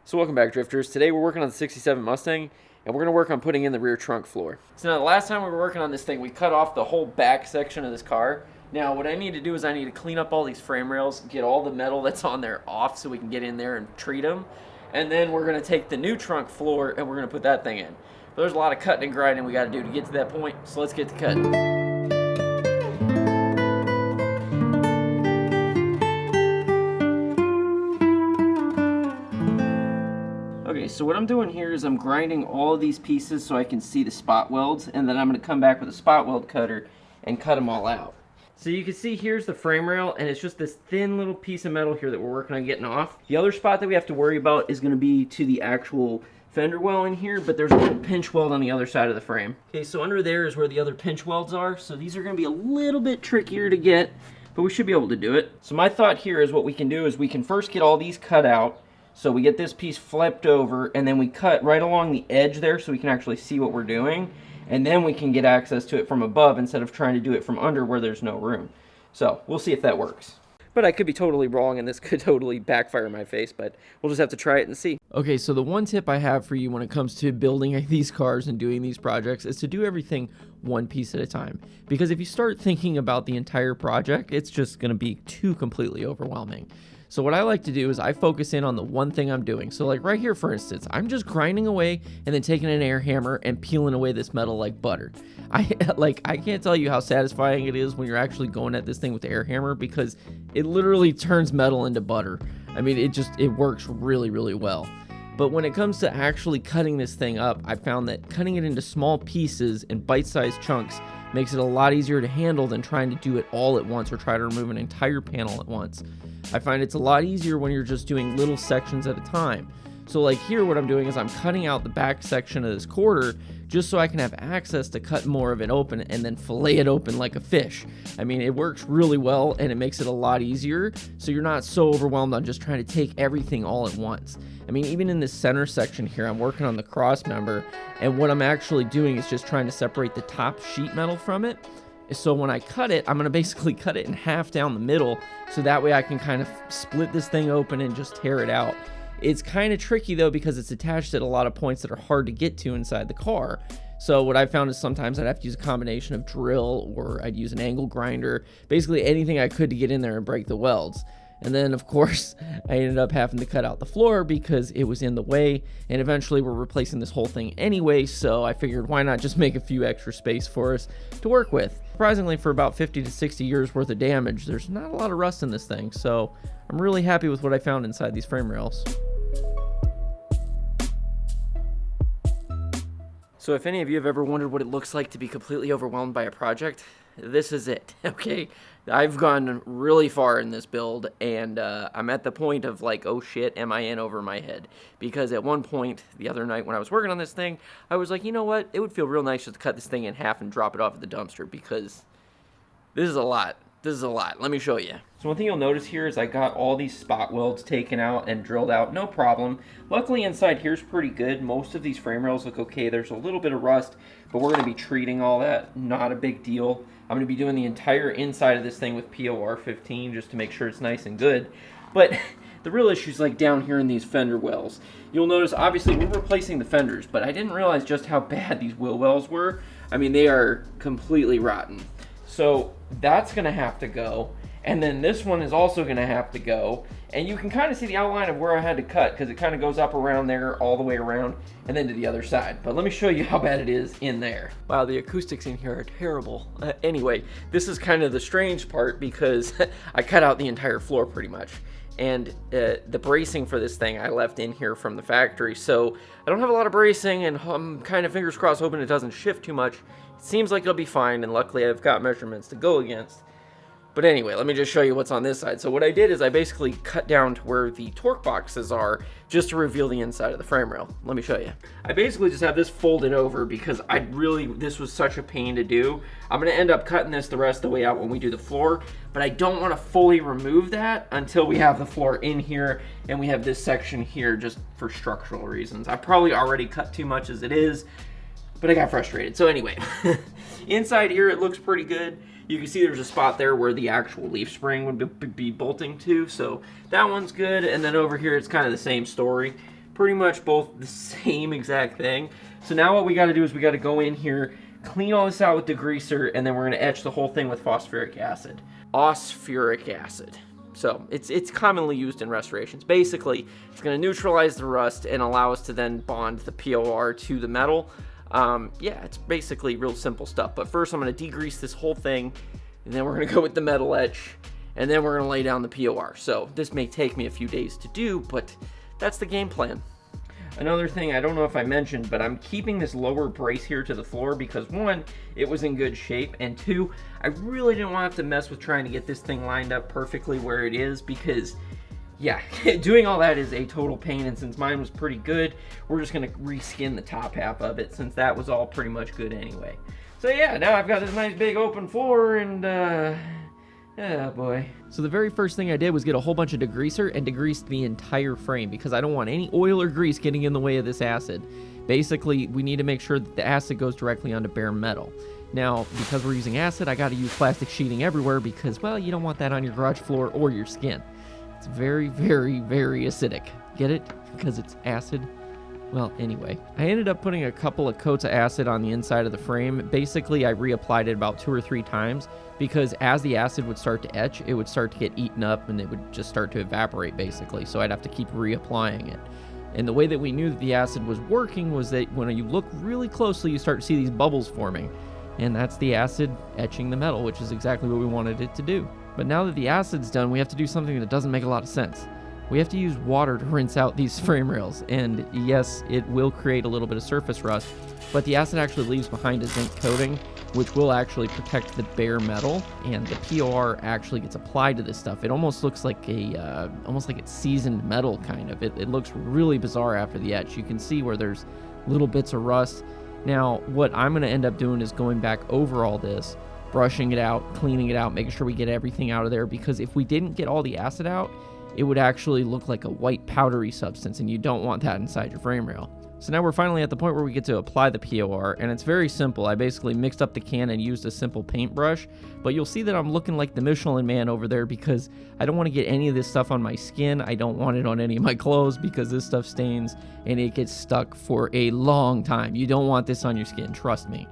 So welcome back, Drifters. Today we're working on the 67 Mustang, and we're going to work on putting in the rear trunk floor. So now the last time we were working on this thing, we cut off the whole back section of this car. Now what I need to do is I need to clean up all these frame rails, get all the metal that's on there off so we can get in there and treat them. And then we're going to take the new trunk floor and we're going to put that thing in. But there's a lot of cutting and grinding we got to do to get to that point, so let's get to cutting. Okay, so what I'm doing here is I'm grinding all of these pieces so I can see the spot welds, and then I'm going to come back with a spot weld cutter and cut them all out. So you can see here's the frame rail, and it's just this thin little piece of metal here that we're working on getting off. The other spot that we have to worry about is going to be to the actual fender well in here, but there's a little pinch weld on the other side of the frame. Okay, so under there is where the other pinch welds are, so these are going to be a little bit trickier to get, but we should be able to do it. So my thought here is what we can do is we can first get all these cut out. So we get this piece flipped over, and then we cut right along the edge there so we can actually see what we're doing. And then we can get access to it from above instead of trying to do it from under where there's no room. So we'll see if that works. But I could be totally wrong, and this could totally backfire in my face, but we'll just have to try it and see. Okay, so the one tip I have for you when it comes to building these cars and doing these projects is to do everything one piece at a time. Because if you start thinking about the entire project, it's just going to be too completely overwhelming. So what I like to do is I focus in on the one thing I'm doing. So like right here, for instance, I'm just grinding away and then taking an air hammer and peeling away this metal like butter. I can't tell you how satisfying it is when you're actually going at this thing with the air hammer, because it literally turns metal into butter. I mean, it works really, really well. But when it comes to actually cutting this thing up, I found that cutting it into small pieces and bite-sized chunks makes it a lot easier to handle than trying to do it all at once or try to remove an entire panel at once. I find it's a lot easier when you're just doing little sections at a time. So like here, what I'm doing is I'm cutting out the back section of this quarter just so I can have access to cut more of it open and then fillet it open like a fish. I mean, it works really well and it makes it a lot easier, so you're not so overwhelmed on just trying to take everything all at once. I mean, even in this center section here, I'm working on the cross member, and what I'm actually doing is just trying to separate the top sheet metal from it. So when I cut it, I'm going to basically cut it in half down the middle, so that way I can kind of split this thing open and just tear it out. It's kind of tricky though, because it's attached at a lot of points that are hard to get to inside the car. So what I found is sometimes I'd have to use a combination of drill, or I'd use an angle grinder, basically anything I could to get in there and break the welds. And then, of course, I ended up having to cut out the floor because it was in the way, and eventually we're replacing this whole thing anyway, so I figured why not just make a few extra space for us to work with. Surprisingly, for about 50 to 60 years worth of damage, there's not a lot of rust in this thing, so I'm really happy with what I found inside these frame rails. So if any of you have ever wondered what it looks like to be completely overwhelmed by a project, this is it, okay? I've gone really far in this build, and I'm at the point of like, oh shit, am I in over my head? Because at one point, the other night when I was working on this thing, I was like, you know what? It would feel real nice just to cut this thing in half and drop it off at the dumpster, because this is a lot. This is a lot. Let me show you. So one thing you'll notice here is I got all these spot welds taken out and drilled out, no problem. Luckily inside here's pretty good. Most of these frame rails look okay. There's a little bit of rust, but we're going to be treating all that. Not a big deal. I'm going to be doing the entire inside of this thing with POR 15 just to make sure it's nice and good. But the real issue is like down here in these fender wells. You'll notice obviously we're replacing the fenders, but I didn't realize just how bad these wheel wells were. I mean, they are completely rotten. So that's going to have to go, and then this one is also going to have to go, and you can kind of see the outline of where I had to cut, because it kind of goes up around there, all the way around, and then to the other side. But let me show you how bad it is in there. Wow, the acoustics in here are terrible. Anyway, this is kind of the strange part, because I cut out the entire floor pretty much. And the bracing for this thing I left in here from the factory, so I don't have a lot of bracing, and I'm kind of fingers crossed hoping it doesn't shift too much. It seems like it'll be fine, and luckily I've got measurements to go against. But anyway, let me just show you what's on this side. So what I did is I basically cut down to where the torque boxes are just to reveal the inside of the frame rail. Let me show you. I basically just have this folded over because this was such a pain to do. I'm gonna end up cutting this the rest of the way out when we do the floor, but I don't wanna fully remove that until we have the floor in here and we have this section here just for structural reasons. I probably already cut too much as it is, but I got frustrated. So anyway, inside here it looks pretty good. You can see there's a spot there where the actual leaf spring would be bolting to, so that one's good. And then over here it's kind of the same story. pretty much both the same exact thing. So now what we got to do is we got to go in here, clean all this out with degreaser, and then we're going to etch the whole thing with phosphoric acid. Phosphoric acid. So it's commonly used in restorations. Basically, it's going to neutralize the rust and allow us to then bond the POR to the metal. Yeah, it's basically real simple stuff. But first I'm going to degrease this whole thing, and then we're going to go with the metal etch, and then we're going to lay down the POR. So this may take me a few days to do, but that's the game plan. Another thing, I don't know if I mentioned, but I'm keeping this lower brace here to the floor because one, it was in good shape, and two, I really didn't want to have to mess with trying to get this thing lined up perfectly where it is because, yeah, doing all that is a total pain, and since mine was pretty good, we're just going to reskin the top half of it since that was all pretty much good anyway. So yeah, now I've got this nice big open floor, and oh boy. So the very first thing I did was get a whole bunch of degreaser and degreased the entire frame because I don't want any oil or grease getting in the way of this acid. Basically, we need to make sure that the acid goes directly onto bare metal. Now, because we're using acid, I gotta use plastic sheeting everywhere because, well, you don't want that on your garage floor or your skin. It's very, very, very acidic. Get it? Because it's acid. Well, anyway, I ended up putting a couple of coats of acid on the inside of the frame. Basically, I reapplied it about 2 or 3 times because as the acid would start to etch, it would start to get eaten up and it would just start to evaporate, basically. So I'd have to keep reapplying it. And the way that we knew that the acid was working was that when you look really closely, you start to see these bubbles forming. And that's the acid etching the metal, which is exactly what we wanted it to do. But now that the acid's done, we have to do something that doesn't make a lot of sense. We have to use water to rinse out these frame rails, and yes, it will create a little bit of surface rust, but the acid actually leaves behind a zinc coating, which will actually protect the bare metal, and the POR actually gets applied to this stuff. It almost looks like almost like it's seasoned metal, kind of. It looks really bizarre after the etch. You can see where there's little bits of rust. Now, what I'm going to end up doing is going back over all this, brushing it out, cleaning it out, making sure we get everything out of there, because if we didn't get all the acid out, it would actually look like a white powdery substance, and you don't want that inside your frame rail. So now we're finally at the point where we get to apply the POR, and it's very simple. I basically mixed up the can and used a simple paintbrush, but you'll see that I'm looking like the Michelin Man over there because I don't want to get any of this stuff on my skin. I don't want it on any of my clothes because this stuff stains and it gets stuck for a long time. You don't want this on your skin, trust me.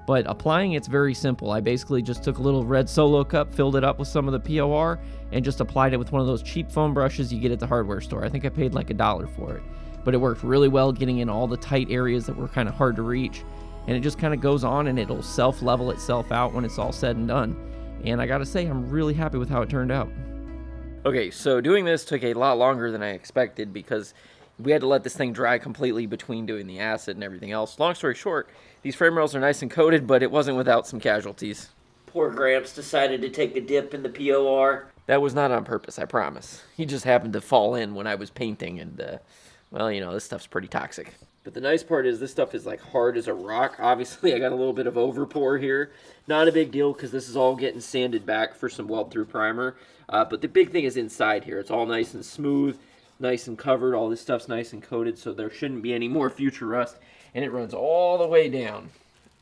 But applying it's very simple. I basically just took a little red Solo cup, filled it up with some of the POR, and just applied it with one of those cheap foam brushes you get at the hardware store. I think I paid like $1 for it. But it worked really well getting in all the tight areas that were kind of hard to reach. And it just kind of goes on and it'll self-level itself out when it's all said and done. And I gotta say, I'm really happy with how it turned out. Okay, so doing this took a lot longer than I expected because we had to let this thing dry completely between doing the acid and everything else. Long story short, these frame rails are nice and coated, but it wasn't without some casualties. Poor Gramps decided to take a dip in the POR. That was not on purpose, I promise. He just happened to fall in when I was painting, and, well, you know, this stuff's pretty toxic. But the nice part is this stuff is, like, hard as a rock. Obviously, I got a little bit of overpour here. Not a big deal, because this is all getting sanded back for some weld-through primer. But the big thing is inside here. It's all nice and smooth, nice and covered. All this stuff's nice and coated, so there shouldn't be any more future rust. And it runs all the way down.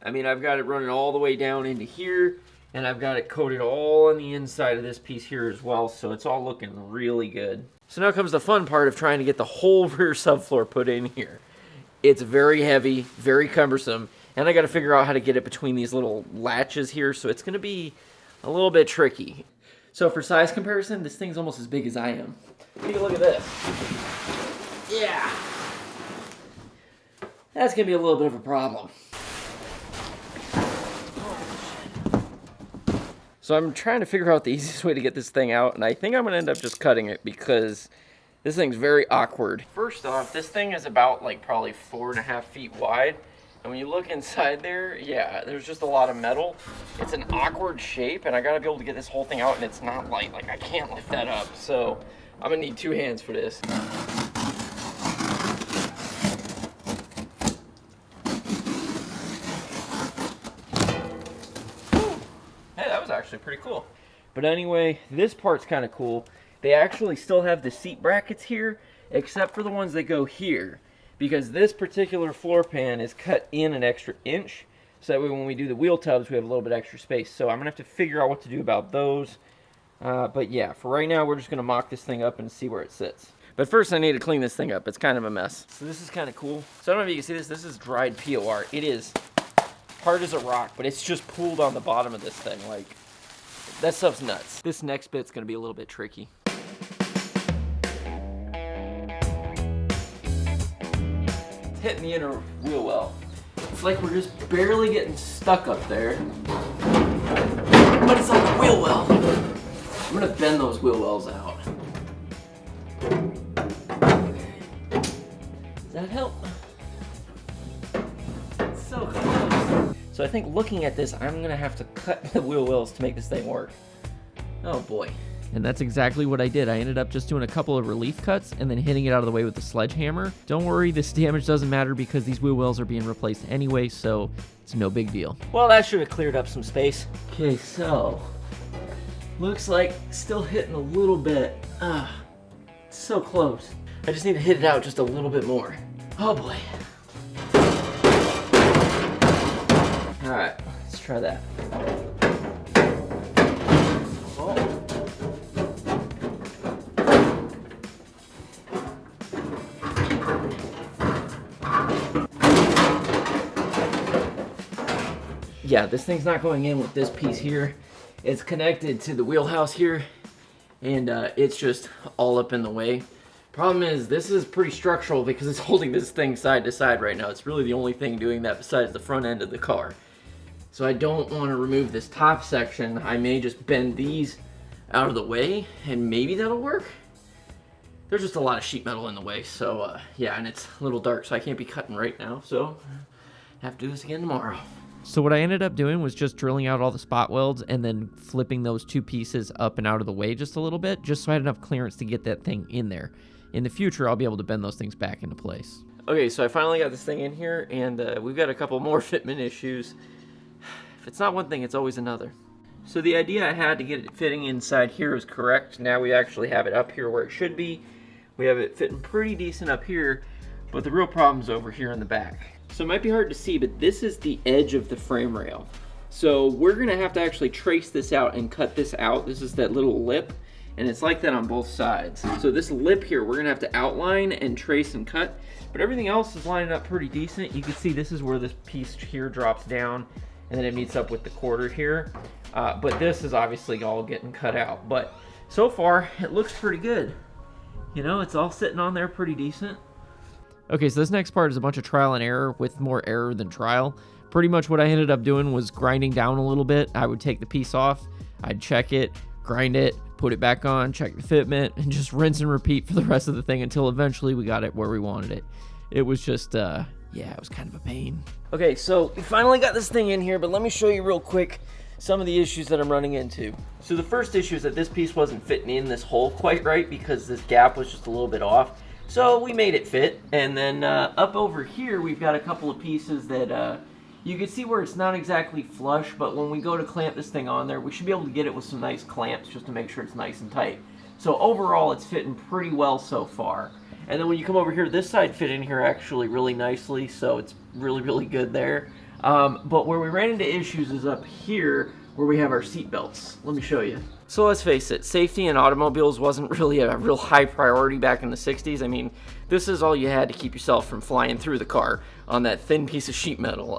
I mean, I've got it running all the way down into here, and I've got it coated all on the inside of this piece here as well, so it's all looking really good. So now comes the fun part of trying to get the whole rear subfloor put in here. It's very heavy, very cumbersome, and I got to figure out how to get it between these little latches here, so it's going to be a little bit tricky. So for size comparison, this thing's almost as big as I am. Take a look at this. Yeah. That's going to be a little bit of a problem. So I'm trying to figure out the easiest way to get this thing out, and I think I'm going to end up just cutting it because this thing's very awkward. First off, this thing is about like probably 4.5 feet wide, and when you look inside there, yeah, there's just a lot of metal. It's an awkward shape, and I got to be able to get this whole thing out, and it's not light. Like, I can't lift that up, so I'm going to need 2 hands for this. Actually pretty cool. But anyway, this part's kind of cool. They actually still have the seat brackets here, except for the ones that go here, because this particular floor pan is cut in an extra inch, so that way when we do the wheel tubs we have a little bit extra space. So I'm gonna have to figure out what to do about those. But yeah, for right now we're just gonna mock this thing up and see where it sits. But first I need to clean this thing up. It's kind of a mess. So this is kind of cool. So I don't know if you can see this. This is dried POR. It is hard as a rock, but it's just pooled on the bottom of this thing. Like, that stuff's nuts. This next bit's gonna be a little bit tricky. It's hitting the inner wheel well. It's like we're just barely getting stuck up there, but it's on the wheel well. I'm gonna bend those wheel wells out. Does that help? It's so close. So I think looking at this, I'm gonna have to cut the wheel wells to make this thing work. Oh boy. And that's exactly what I did. I ended up just doing a couple of relief cuts and then hitting it out of the way with the sledgehammer. Don't worry, this damage doesn't matter because these wheel wells are being replaced anyway, so it's no big deal. Well, that should have cleared up some space. Okay, so looks like still hitting a little bit. So close. I just need to hit it out just a little bit more. Oh boy. All right, let's try that. Yeah, this thing's not going in with this piece here. It's connected to the wheelhouse here, and it's just all up in the way. Problem is, this is pretty structural because it's holding this thing side to side right now. It's really the only thing doing that besides the front end of the car. So I don't want to remove this top section. I may just bend these out of the way, and maybe that'll work. There's just a lot of sheet metal in the way, so yeah, and it's a little dark, so I can't be cutting right now, so I have to do this again tomorrow. So what I ended up doing was just drilling out all the spot welds and then flipping those two pieces up and out of the way just a little bit, just so I had enough clearance to get that thing in there. In the future, I'll be able to bend those things back into place. Okay, so I finally got this thing in here, and we've got a couple more fitment issues. If it's not one thing, it's always another. So the idea I had to get it fitting inside here is correct. Now we actually have it up here where it should be. We have it fitting pretty decent up here, but the real problem's over here in the back. So it might be hard to see, but this is the edge of the frame rail. So we're gonna have to actually trace this out and cut this out. This is that little lip, and it's like that on both sides. So this lip here, we're gonna have to outline and trace and cut, but everything else is lining up pretty decent. You can see this is where this piece here drops down, and then it meets up with the quarter here. But this is obviously all getting cut out. But so far, it looks pretty good. You know, it's all sitting on there pretty decent. Okay, so this next part is a bunch of trial and error with more error than trial. Pretty much what I ended up doing was grinding down a little bit. I would take the piece off, I'd check it, grind it, put it back on, check the fitment, and just rinse and repeat for the rest of the thing until eventually we got it where we wanted it. It was just, yeah, it was kind of a pain. Okay, so we finally got this thing in here, but let me show you real quick some of the issues that I'm running into. So the first issue is that this piece wasn't fitting in this hole quite right because this gap was just a little bit off. So we made it fit, and then up over here we've got a couple of pieces that you can see where it's not exactly flush, but when we go to clamp this thing on there, we should be able to get it with some nice clamps just to make sure it's nice and tight. So overall it's fitting pretty well so far. And then when you come over here, this side fit in here actually really nicely, so it's really good there. But where we ran into issues is up here where we have our seat belts. Let me show you. So let's face it, safety in automobiles wasn't really a real high priority back in the 60s. I mean, this is all you had to keep yourself from flying through the car on that thin piece of sheet metal.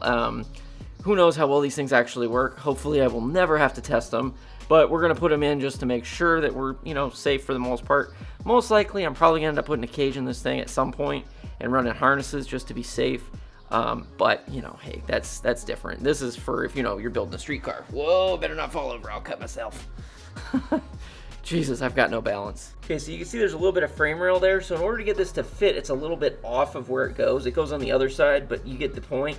Who knows how well these things actually work. Hopefully I will never have to test them, but we're gonna put them in just to make sure that we're, you know, safe for the most part. Most likely I'm probably gonna end up putting a cage in this thing at some point and running harnesses just to be safe. But you know, hey, that's different. This is for if, you know, you're building a street car. Whoa, better not fall over, I'll cut myself. Jesus, I've got no balance. Okay, so you can see there's a little bit of frame rail there. So in order to get this to fit, it's a little bit off of where it goes. It goes on the other side, but you get the point.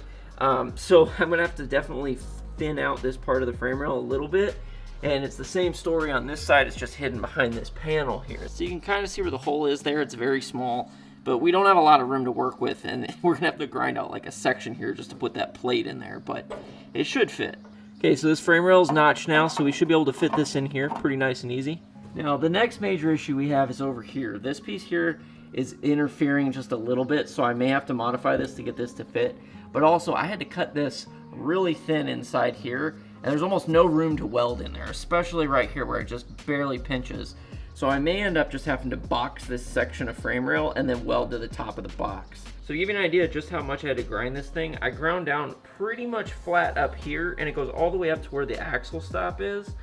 So I'm gonna have to definitely thin out this part of the frame rail a little bit. And it's the same story on this side. It's just hidden behind this panel here. So you can kind of see where the hole is there. It's very small, but we don't have a lot of room to work with, and we're gonna have to grind out like a section here just to put that plate in there, but it should fit. Okay, so this frame rail is notched now, so we should be able to fit this in here pretty nice and easy. Now, the next major issue we have is over here. This piece here is interfering just a little bit, so I may have to modify this to get this to fit. But also, I had to cut this really thin inside here, and there's almost no room to weld in there, especially right here where it just barely pinches. So I may end up just having to box this section of frame rail and then weld to the top of the box. So to give you an idea of just how much I had to grind this thing, I ground down pretty much flat up here, and it goes all the way up to where the axle stop is.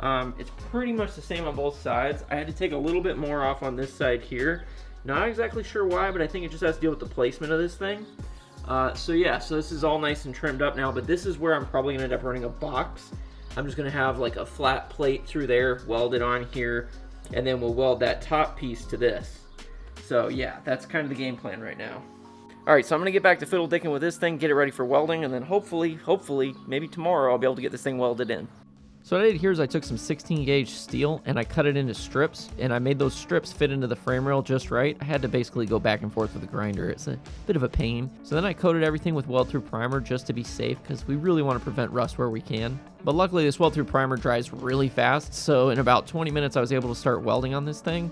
It's pretty much the same on both sides. I had to take a little bit more off on this side here. Not exactly sure why, but I think it just has to deal with the placement of this thing. So yeah, so this is all nice and trimmed up now, but this is where I'm probably gonna end up running a box. I'm just gonna have like a flat plate through there, welded on here, and then we'll weld that top piece to this. So yeah, that's kind of the game plan right now. All right, so I'm gonna get back to fiddle dicking with this thing, get it ready for welding, and then hopefully, maybe tomorrow I'll be able to get this thing welded in. So what I did here is I took some 16 gauge steel and I cut it into strips, and I made those strips fit into the frame rail just right. I had to basically go back and forth with the grinder. It's a bit of a pain. So then I coated everything with weld-through primer just to be safe, because we really want to prevent rust where we can. But luckily this weld-through primer dries really fast, so in about 20 minutes I was able to start welding on this thing.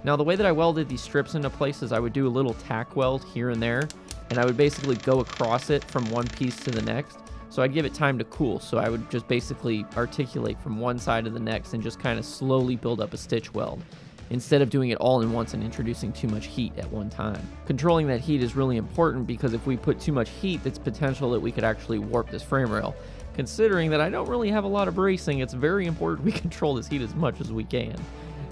Now the way that I welded these strips into place is I would do a little tack weld here and there, and I would basically go across it from one piece to the next. So I'd give it time to cool, so I would just basically articulate from one side to the next and just kind of slowly build up a stitch weld, instead of doing it all in once and introducing too much heat at one time. Controlling that heat is really important, because if we put too much heat, it's potential that we could actually warp this frame rail. Considering that I don't really have a lot of bracing, it's very important we control this heat as much as we can.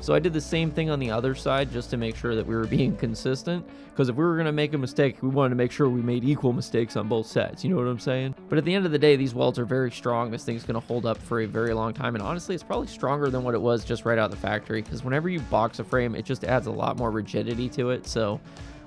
So I did the same thing on the other side just to make sure that we were being consistent, because if we were going to make a mistake, we wanted to make sure we made equal mistakes on both sides, you know what I'm saying? But at the end of the day, these welds are very strong. This thing's going to hold up for a very long time, and honestly, it's probably stronger than what it was just right out of the factory, because whenever you box a frame, it just adds a lot more rigidity to it. So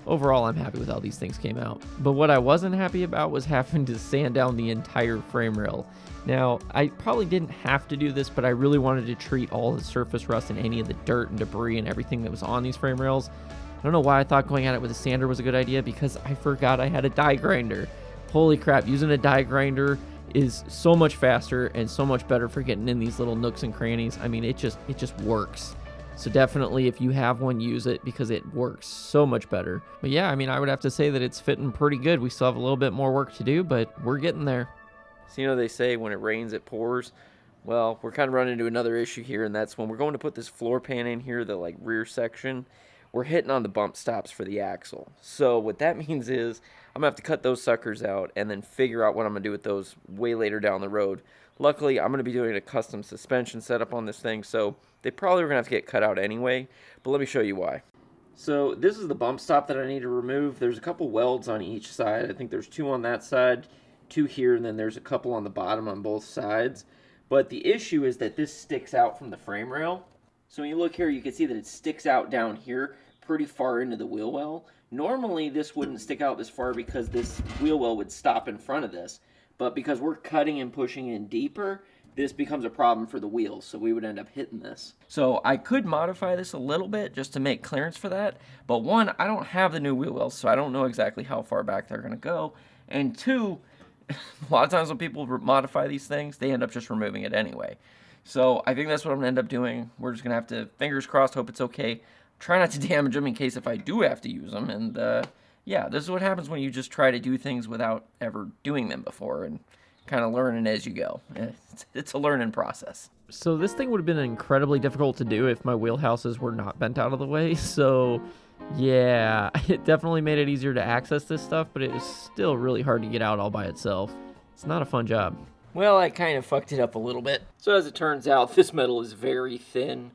overall, I'm happy with how these things came out. But what I wasn't happy about was having to sand down the entire frame rail. Now, I probably didn't have to do this, but I really wanted to treat all the surface rust and any of the dirt and debris and everything that was on these frame rails. I don't know why I thought going at it with a sander was a good idea, because I forgot I had a die grinder. Holy crap, using a die grinder is so much faster and so much better for getting in these little nooks and crannies. I mean, it just works. So definitely, if you have one, use it, because it works so much better. But yeah, I mean, I would have to say that it's fitting pretty good. We still have a little bit more work to do, but we're getting there. So you know they say when it rains, it pours. Well, we're kind of running into another issue here, and that's when we're going to put this floor pan in here, the like rear section, we're hitting on the bump stops for the axle. So what that means is I'm gonna have to cut those suckers out and then figure out what I'm gonna do with those way later down the road. Luckily, I'm gonna be doing a custom suspension setup on this thing, so they probably are gonna have to get cut out anyway, but let me show you why. So this is the bump stop that I need to remove. There's a couple welds on each side. I think there's 2 on that side, 2 here, and then there's a couple on the bottom on both sides. But the issue is that this sticks out from the frame rail. So when you look here, you can see that it sticks out down here pretty far into the wheel well. Normally this wouldn't stick out this far because this wheel well would stop in front of this. But because we're cutting and pushing in deeper, this becomes a problem for the wheels, so we would end up hitting this. So I could modify this a little bit just to make clearance for that. But one, I don't have the new wheel wells, so I don't know exactly how far back they're gonna go. And 2, a lot of times when people modify these things, they end up just removing it anyway. So I think that's what I'm gonna end up doing. We're just gonna have to, fingers crossed, hope it's okay. Try not to damage them in case if I do have to use them. And yeah, this is what happens when you just try to do things without ever doing them before and kind of learning as you go. It's a learning process. So this thing would have been incredibly difficult to do if my wheelhouses were not bent out of the way. So yeah, it definitely made it easier to access this stuff, but it is still really hard to get out all by itself. It's not a fun job. Well, I kind of fucked it up a little bit. So as it turns out, this metal is very thin.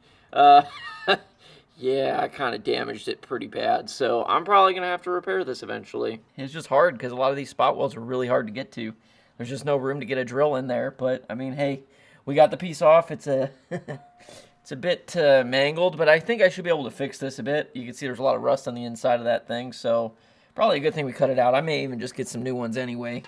Yeah, I kind of damaged it pretty bad, so I'm probably going to have to repair this eventually. It's just hard because a lot of these spot welds are really hard to get to. There's just no room to get a drill in there, but I mean, hey, we got the piece off. It's a it's a bit mangled, but I think I should be able to fix this a bit. You can see there's a lot of rust on the inside of that thing, so probably a good thing we cut it out. I may even just get some new ones anyway.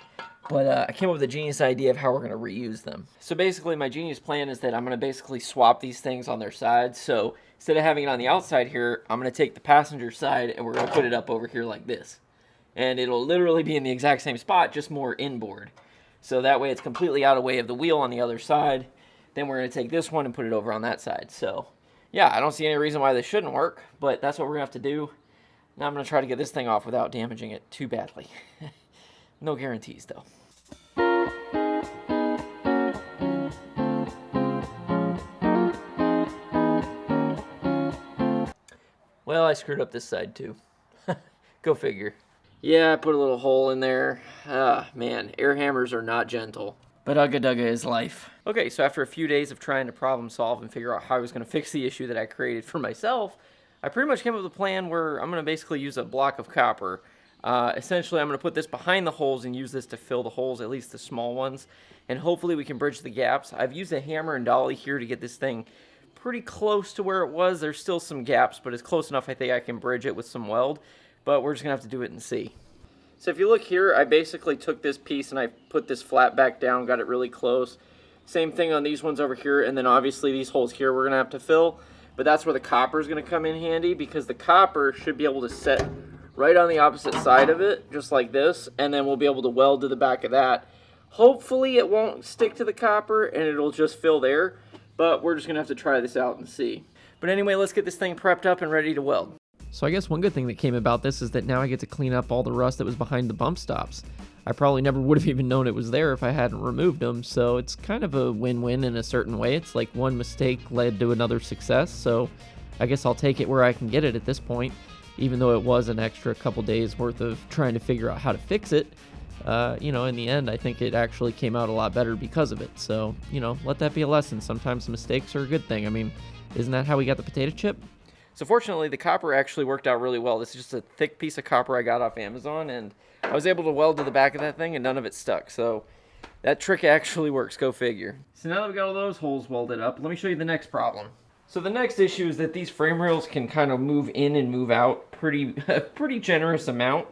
But I came up with a genius idea of how we're going to reuse them. So basically, my genius plan is that I'm going to basically swap these things on their sides. So instead of having it on the outside here, I'm going to take the passenger side and we're going to put it up over here like this. And it'll literally be in the exact same spot, just more inboard. So that way it's completely out of the way of the wheel on the other side. Then we're going to take this one and put it over on that side. So yeah, I don't see any reason why this shouldn't work, but that's what we're going to have to do. Now I'm going to try to get this thing off without damaging it too badly. No guarantees, though. Well, I screwed up this side too. Go figure. Yeah, I put a little hole in there. Ah, man, air hammers are not gentle. But Ugga Dugga is life. Okay, so after a few days of trying to problem solve and figure out how I was going to fix the issue that I created for myself, I pretty much came up with a plan where I'm going to basically use a block of copper. Essentially, I'm going to put this behind the holes and use this to fill the holes, at least the small ones. And hopefully we can bridge the gaps. I've used a hammer and dolly here to get this thing pretty close to where it was. There's still some gaps, but it's close enough I think I can bridge it with some weld. But we're just going to have to do it and see. So if you look here, I basically took this piece and I put this flat back down, got it really close. Same thing on these ones over here, and then obviously these holes here we're going to have to fill. But that's where the copper is going to come in handy, because the copper should be able to set right on the opposite side of it, just like this, and then we'll be able to weld to the back of that. Hopefully it won't stick to the copper and it'll just fill there, but we're just going to have to try this out and see. But anyway, let's get this thing prepped up and ready to weld. So I guess one good thing that came about this is that now I get to clean up all the rust that was behind the bump stops. I probably never would have even known it was there if I hadn't removed them, so it's kind of a win-win in a certain way. It's like one mistake led to another success, so I guess I'll take it where I can get it at this point, even though it was an extra couple days worth of trying to figure out how to fix it. You know, in the end, I think it actually came out a lot better because of it. So, you know, let that be a lesson. Sometimes mistakes are a good thing. I mean, isn't that how we got the potato chip? So fortunately, the copper actually worked out really well. This is just a thick piece of copper I got off Amazon, and I was able to weld to the back of that thing, and none of it stuck. So that trick actually works. Go figure. So now that we got all those holes welded up, let me show you the next problem. So the next issue is that these frame rails can kind of move in and move out pretty generous amount.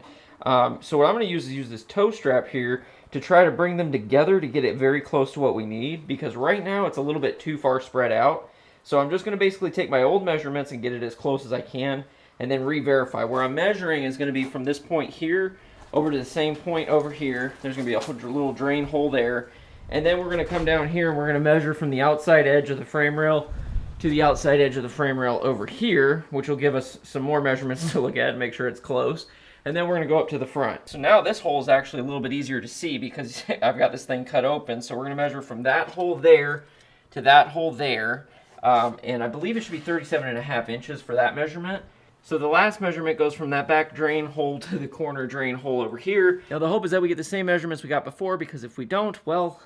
So what I'm going to use is use this toe strap here to try to bring them together to get it very close to what we need, because right now it's a little bit too far spread out. So I'm just going to basically take my old measurements and get it as close as I can, and then re-verify. Where I'm measuring is going to be from this point here over to the same point over here. There's going to be a little drain hole there. And then we're going to come down here and we're going to measure from the outside edge of the frame rail to the outside edge of the frame rail over here, which will give us some more measurements to look at and make sure it's close. And then we're going to go up to the front. So now this hole is actually a little bit easier to see because I've got this thing cut open. So we're going to measure from that hole there to that hole there. And I believe it should be 37.5 inches for that measurement. So the last measurement goes from that back drain hole to the corner drain hole over here. Now the hope is that we get the same measurements we got before, because if we don't, well,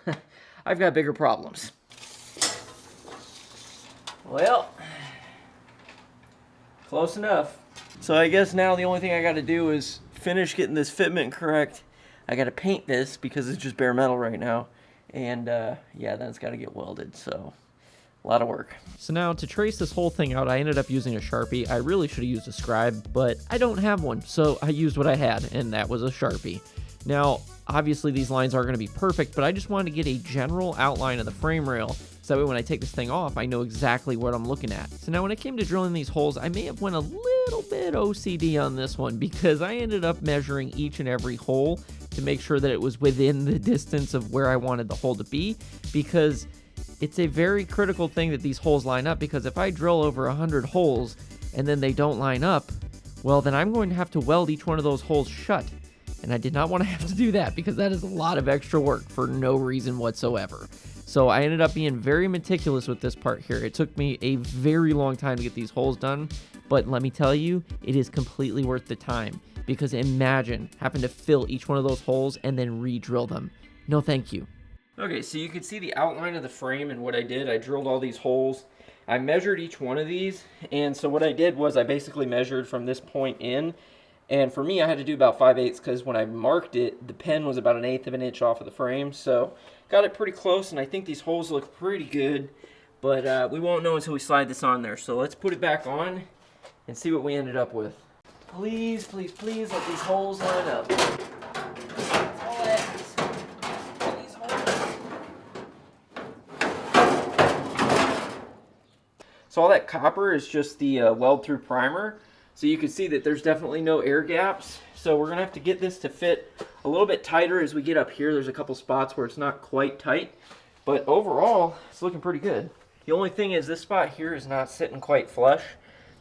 I've got bigger problems. Well, close enough. So I guess now the only thing I got to do is finish getting this fitment correct. I got to paint this because it's just bare metal right now. And yeah, then it's got to get welded, so a lot of work. So now to trace this whole thing out, I ended up using a Sharpie. I really should have used a scribe, but I don't have one, so I used what I had, and that was a Sharpie. Now, obviously these lines aren't going to be perfect, but I just wanted to get a general outline of the frame rail, so that way when I take this thing off, I know exactly what I'm looking at. So now when it came to drilling these holes, I may have went a little bit OCD on this one, because I ended up measuring each and every hole to make sure that it was within the distance of where I wanted the hole to be, because it's a very critical thing that these holes line up, because if I drill over 100 holes and then they don't line up, well, then I'm going to have to weld each one of those holes shut. And I did not want to have to do that, because that is a lot of extra work for no reason whatsoever. So I ended up being very meticulous with this part here. It took me a very long time to get these holes done, but let me tell you, it is completely worth the time, because imagine having to fill each one of those holes and then re-drill them. No thank you. Okay, so you can see the outline of the frame, and what I did, I drilled all these holes. I measured each one of these, and so what I did was I basically measured from this point in, and for me I had to do about 5/8 because when I marked it, the pen was about 1/8 of an inch off of the frame, so got it pretty close, and I think these holes look pretty good, but we won't know until we slide this on there. So let's put it back on and see what we ended up with. Please, please, please let these holes line up. So all that copper is just the weld-through primer. So you can see that there's definitely no air gaps. So we're going to have to get this to fit a little bit tighter as we get up here. There's a couple spots where it's not quite tight. But overall, it's looking pretty good. The only thing is this spot here is not sitting quite flush.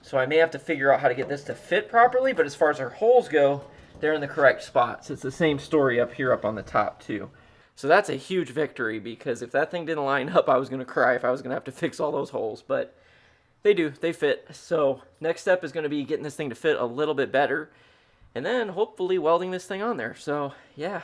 So I may have to figure out how to get this to fit properly. But as far as our holes go, they're in the correct spots. It's the same story up here up on the top too. So that's a huge victory, because if that thing didn't line up, I was going to cry if I was going to have to fix all those holes. But They do, they fit. So next step is going to be getting this thing to fit a little bit better, and then hopefully welding this thing on there. So yeah,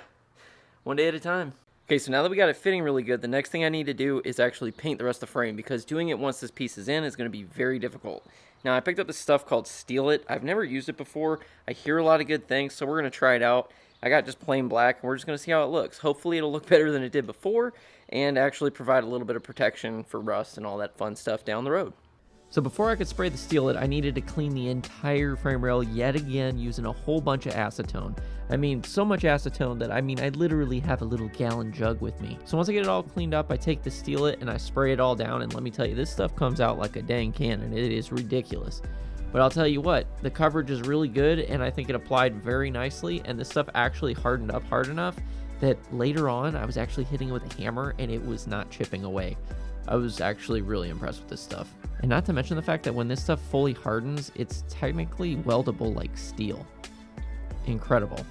one day at a time. Okay, so now that we got it fitting really good, the next thing I need to do is actually paint the rest of the frame, because doing it once this piece is in is going to be very difficult. Now, I picked up this stuff called Steel It. I've never used it before. I hear a lot of good things, so we're going to try it out. I got just plain black, and we're just going to see how it looks. Hopefully it'll look better than it did before, and actually provide a little bit of protection for rust and all that fun stuff down the road. So before I could spray the Steel It, I needed to clean the entire frame rail yet again using a whole bunch of acetone. I mean, so much acetone that I literally have a little gallon jug with me. So once I get it all cleaned up, I take the Steel It and I spray it all down, and let me tell you, this stuff comes out like a dang cannon. It is ridiculous. But I'll tell you what, the coverage is really good, and I think it applied very nicely, and this stuff actually hardened up hard enough that later on I was actually hitting it with a hammer and it was not chipping away. I was actually really impressed with this stuff. And not to mention the fact that when this stuff fully hardens, it's technically weldable like steel. Incredible.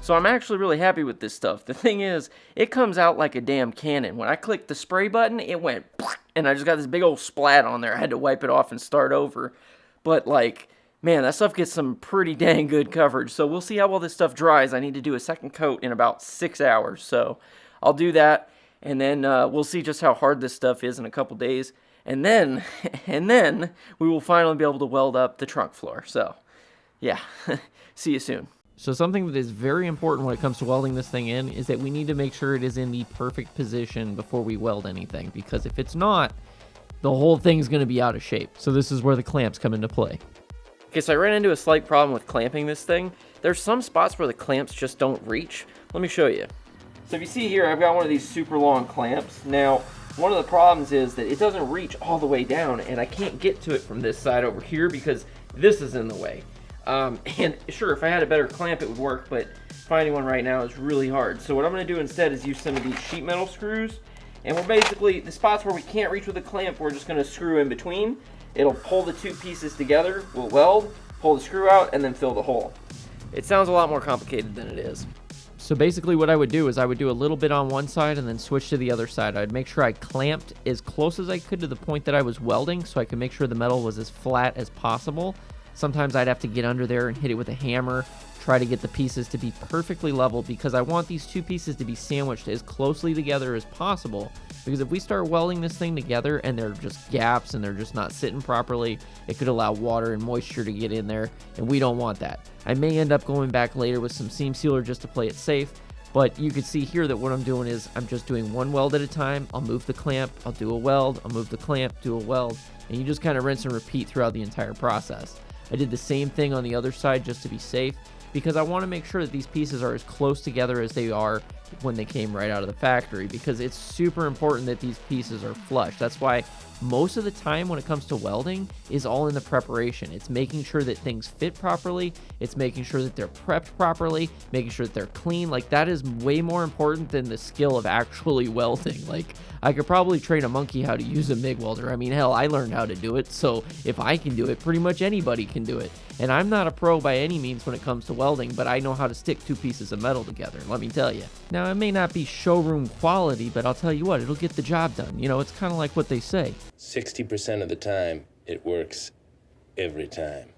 So I'm actually really happy with this stuff. The thing is, it comes out like a damn cannon. When I clicked the spray button, it went, and I just got this big old splat on there. I had to wipe it off and start over. But like, man, that stuff gets some pretty dang good coverage. So we'll see how well this stuff dries. I need to do a second coat in about 6 hours. So I'll do that, and then we'll see just how hard this stuff is in a couple days. And then we will finally be able to weld up the trunk floor. So yeah, see you soon. So something that is very important when it comes to welding this thing in is that we need to make sure it is in the perfect position before we weld anything, because if it's not, the whole thing's going to be out of shape. So this is where the clamps come into play. Okay, so I ran into a slight problem with clamping this thing. There's some spots where the clamps just don't reach. Let me show you. So if you see here, I've got one of these super long clamps. Now, one of the problems is that it doesn't reach all the way down, and I can't get to it from this side over here because this is in the way. And sure, if I had a better clamp, it would work, but finding one right now is really hard. So what I'm going to do instead is use some of these sheet metal screws, and we're basically, the spots where we can't reach with a clamp, we're just going to screw in between. It'll pull the two pieces together, we'll weld, pull the screw out, and then fill the hole. It sounds a lot more complicated than it is. So basically what I would do is I would do a little bit on one side and then switch to the other side. I'd make sure I clamped as close as I could to the point that I was welding, so I could make sure the metal was as flat as possible. Sometimes I'd have to get under there and hit it with a hammer, try to get the pieces to be perfectly level, because I want these two pieces to be sandwiched as closely together as possible. Because if we start welding this thing together and there are just gaps and they're just not sitting properly, it could allow water and moisture to get in there, and we don't want that. I may end up going back later with some seam sealer just to play it safe, but you can see here that what I'm doing is I'm just doing one weld at a time. I'll move the clamp, I'll do a weld, I'll move the clamp, do a weld, and you just kind of rinse and repeat throughout the entire process. I did the same thing on the other side just to be safe, because I want to make sure that these pieces are as close together as they are when they came right out of the factory, because it's super important that these pieces are flush. That's why most of the time when it comes to welding is all in the preparation. It's making sure that things fit properly, it's making sure that they're prepped properly, making sure that they're clean. Like, that is way more important than the skill of actually welding. Like, I could probably train a monkey how to use a MIG welder. I mean, hell, I learned how to do it, so if I can do it, pretty much anybody can do it. And I'm not a pro by any means when it comes to welding, but I know how to stick two pieces of metal together, let me tell you. Now, it may not be showroom quality, but I'll tell you what, it'll get the job done. You know, it's kind of like what they say. 60% of the time, it works every time.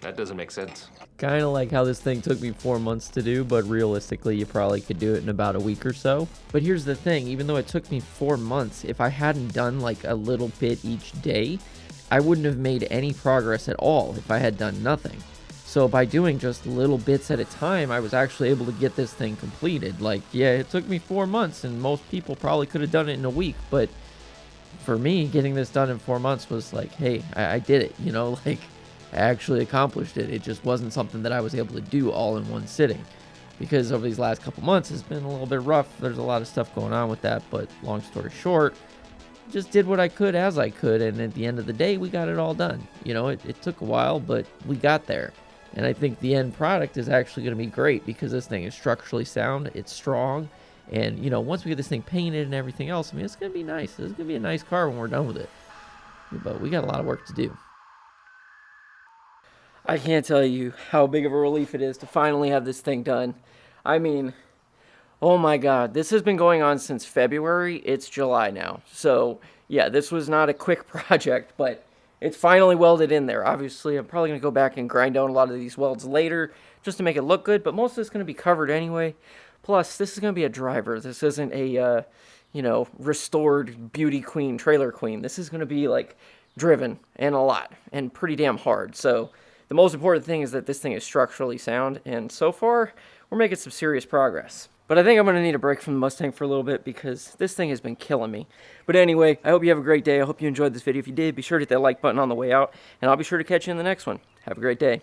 That doesn't make sense. Kind of like how this thing took me 4 months to do, but realistically, you probably could do it in about a week or so. But here's the thing, even though it took me 4 months, if I hadn't done like a little bit each day, I wouldn't have made any progress at all if I had done nothing. So by doing just little bits at a time, I was actually able to get this thing completed. Like, yeah, it took me 4 months, and most people probably could have done it in a week, but for me, getting this done in 4 months was like, hey, I did it, you know, like, I actually accomplished it. It just wasn't something that I was able to do all in one sitting, because over these last couple months, it's been a little bit rough. There's a lot of stuff going on with that, but long story short, just did what I could as I could, and at the end of the day, we got it all done. You know, it took a while, but we got there. And I think the end product is actually going to be great, because this thing is structurally sound, it's strong, and, you know, once we get this thing painted and everything else, I mean, it's going to be nice. It's going to be a nice car when we're done with it. But we got a lot of work to do. I can't tell you how big of a relief it is to finally have this thing done. I mean, oh my God, this has been going on since February. It's July now. So, yeah, this was not a quick project, but it's finally welded in there. Obviously, I'm probably going to go back and grind down a lot of these welds later just to make it look good, but most of it's going to be covered anyway. Plus, this is going to be a driver. This isn't a, you know, restored beauty queen, trailer queen. This is going to be, like, driven and a lot and pretty damn hard. So the most important thing is that this thing is structurally sound, and so far, we're making some serious progress. But I think I'm going to need a break from the Mustang for a little bit because this thing has been killing me. But anyway, I hope you have a great day. I hope you enjoyed this video. If you did, be sure to hit that like button on the way out, and I'll be sure to catch you in the next one. Have a great day.